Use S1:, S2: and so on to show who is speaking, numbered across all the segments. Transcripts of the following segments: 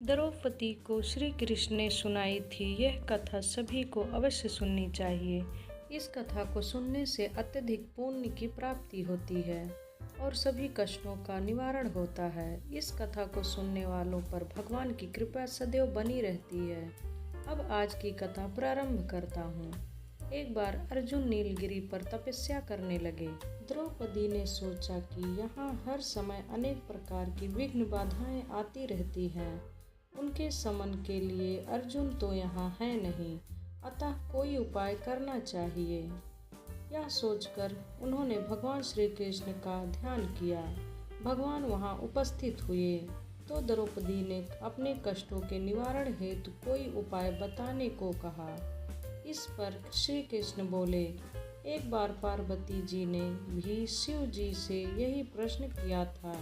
S1: द्रौपदी को श्री कृष्ण ने सुनाई थी। यह कथा सभी को अवश्य सुननी चाहिए। इस कथा को सुनने से अत्यधिक पुण्य की प्राप्ति होती है और सभी कष्टों का निवारण होता है। इस कथा को सुनने वालों पर भगवान की कृपा सदैव बनी रहती है। अब आज की कथा प्रारंभ करता हूँ। एक बार अर्जुन नीलगिरी पर तपस्या करने लगे। द्रौपदी ने सोचा कि यहाँ हर समय अनेक प्रकार की विघ्न बाधाएं आती रहती हैं। उनके समन के लिए अर्जुन तो यहाँ है नहीं, अतः कोई उपाय करना चाहिए। यह सोचकर उन्होंने भगवान श्री कृष्ण का ध्यान किया। भगवान वहाँ उपस्थित हुए तो द्रौपदी ने अपने कष्टों के निवारण हेतु कोई उपाय बताने को कहा। इस पर श्री कृष्ण बोले, एक बार पार्वती जी ने भी शिव जी से यही प्रश्न किया था,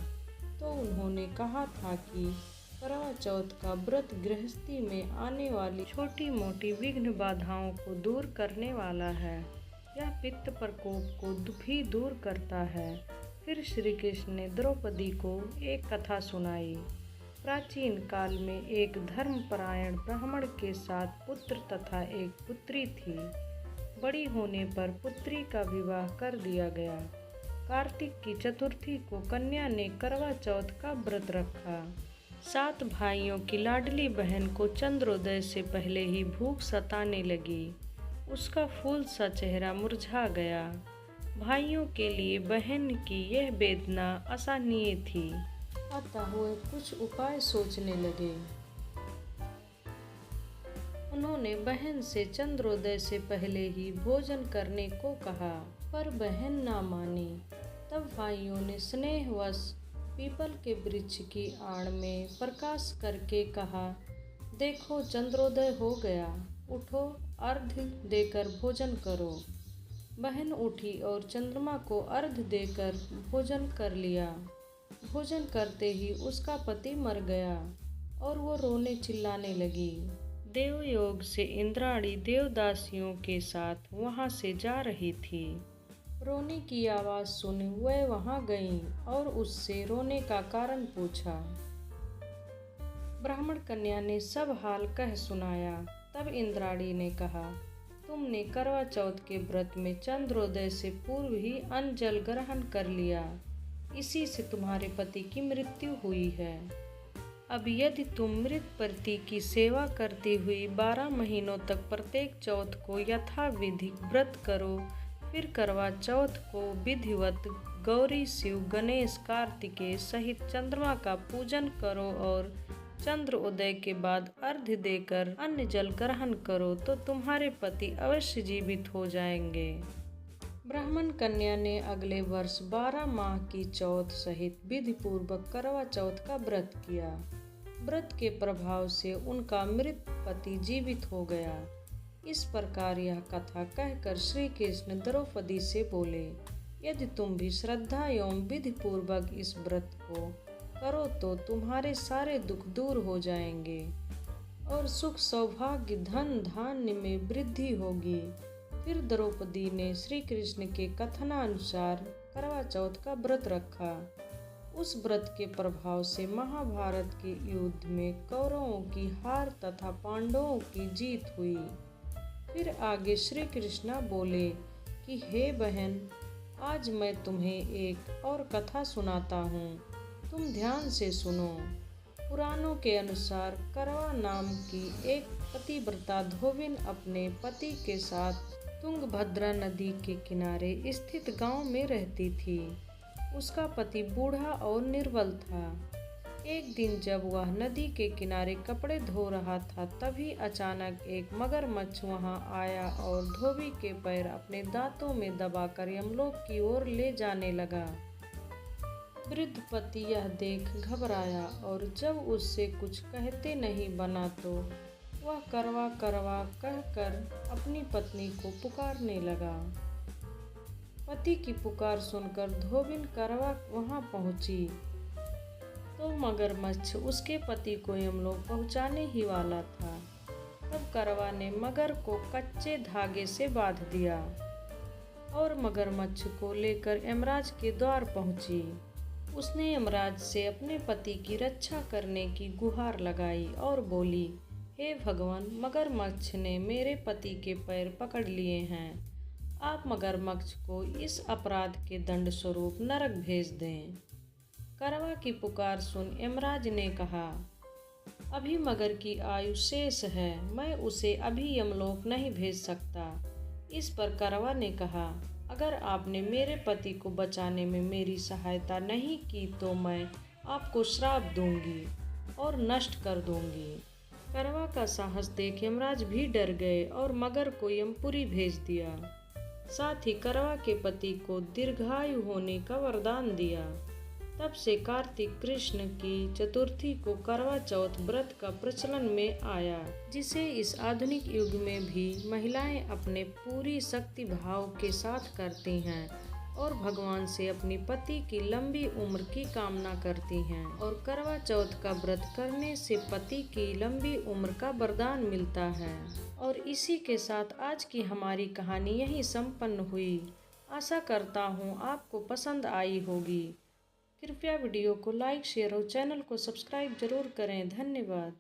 S1: तो उन्होंने कहा था कि करवा चौथ का व्रत गृहस्थी में आने वाली छोटी मोटी विघ्न बाधाओं को दूर करने वाला है। यह पित्त प्रकोप को भी दूर करता है। फिर श्री कृष्ण ने द्रौपदी को एक कथा सुनाई। प्राचीन काल में एक धर्मपरायण ब्राह्मण के साथ पुत्र तथा एक पुत्री थी। बड़ी होने पर पुत्री का विवाह कर दिया गया। कार्तिक की चतुर्थी को कन्या ने करवा चौथ का व्रत रखा। 7 भाइयों की लाडली बहन को चंद्रोदय से पहले ही भूख सताने लगी। उसका फूल सा चेहरा मुरझा गया। भाइयों के लिए बहन की यह वेदना असहनीय थी, अतः वे कुछ उपाय सोचने लगे। उन्होंने बहन से चंद्रोदय से पहले ही भोजन करने को कहा, पर बहन ना मानी। तब भाइयों ने स्नेहवश पीपल के वृक्ष की आड़ में प्रकाश करके कहा, देखो चंद्रोदय हो गया, उठो अर्घ्य देकर भोजन करो। बहन उठी और चंद्रमा को अर्घ्य देकर भोजन कर लिया। भोजन करते ही उसका पति मर गया और वो रोने चिल्लाने लगी। देवयोग से इंद्राणी देवदासियों के साथ वहाँ से जा रही थी। रोने की आवाज़ सुन वह वहाँ गईं और उससे रोने का कारण पूछा। ब्राह्मण कन्या ने सब हाल कह सुनाया। तब इंद्राणी ने कहा, तुमने करवा चौथ के व्रत में चंद्रोदय से पूर्व ही अन्न जल ग्रहण कर लिया, इसी से तुम्हारे पति की मृत्यु हुई है। अब यदि तुम मृत पति की सेवा करती हुई 12 महीनों तक प्रत्येक चौथ को यथाविधि व्रत करो, फिर करवा चौथ को विधिवत गौरी शिव गणेश कार्तिकेय सहित चंद्रमा का पूजन करो और चंद्र उदय के बाद अर्घ्य देकर अन्न जल ग्रहण करो तो तुम्हारे पति अवश्य जीवित हो जाएंगे। ब्राह्मण कन्या ने अगले वर्ष 12 माह की चौथ सहित विधि पूर्वक करवा चौथ का व्रत किया। व्रत के प्रभाव से उनका मृत पति जीवित हो गया। इस प्रकार यह कथा कहकर श्री कृष्ण द्रौपदी से बोले, यदि तुम भी श्रद्धा एवं विधि पूर्वक इस व्रत को करो तो तुम्हारे सारे दुख दूर हो जाएंगे और सुख सौभाग्य धन धान्य में वृद्धि होगी। फिर द्रौपदी ने श्री कृष्ण के कथनानुसार करवा चौथ का व्रत रखा। उस व्रत के प्रभाव से महाभारत के युद्ध में कौरवों की हार तथा पांडवों की जीत हुई। फिर आगे श्री कृष्ण बोले कि हे बहन, आज मैं तुम्हें एक और कथा सुनाता हूँ, तुम ध्यान से सुनो। पुराणों के अनुसार करवा नाम की एक पतिव्रता धोबिन अपने पति के साथ तुंगभद्रा नदी के किनारे स्थित गांव में रहती थी। उसका पति बूढ़ा और निर्बल था। एक दिन जब वह नदी के किनारे कपड़े धो रहा था, तभी अचानक एक मगरमच्छ वहां आया और धोबी के पैर अपने दांतों में दबाकर यमलोक की ओर ले जाने लगा। वृद्ध पति यह देख घबराया और जब उससे कुछ कहते नहीं बना तो वह करवा करवा कहकर अपनी पत्नी को पुकारने लगा। पति की पुकार सुनकर धोबिन करवा वहां पहुंची तो मगरमच्छ उसके पति को यमलोक पहुंचाने ही वाला था। तब करवा ने मगर को कच्चे धागे से बांध दिया और मगरमच्छ को लेकर यमराज के द्वार पहुंची। उसने यमराज से अपने पति की रक्षा करने की गुहार लगाई और बोली, हे भगवान, मगरमच्छ ने मेरे पति के पैर पकड़ लिए हैं। आप मगरमच्छ को इस अपराध के दंड स्वरूप नरक भेज दें। करवा की पुकार सुन यमराज ने कहा, अभी मगर की आयु शेष है, मैं उसे अभी यमलोक नहीं भेज सकता। इस पर करवा ने कहा, अगर आपने मेरे पति को बचाने में मेरी सहायता नहीं की तो मैं आपको श्राप दूंगी और नष्ट कर दूंगी। करवा का साहस देख यमराज भी डर गए और मगर को यमपुरी भेज दिया। साथ ही करवा के पति को दीर्घायु होने का वरदान दिया। तब से कार्तिक कृष्ण की चतुर्थी को करवा चौथ व्रत का प्रचलन में आया, जिसे इस आधुनिक युग में भी महिलाएं अपने पूरी शक्ति भाव के साथ करती हैं और भगवान से अपनी पति की लंबी उम्र की कामना करती हैं। और करवा चौथ का व्रत करने से पति की लंबी उम्र का वरदान मिलता है। और इसी के साथ आज की हमारी कहानी यहीं संपन्न हुई। आशा करता हूँ आपको पसंद आई होगी। कृपया वीडियो को लाइक, शेयर और चैनल को सब्सक्राइब जरूर करें। धन्यवाद।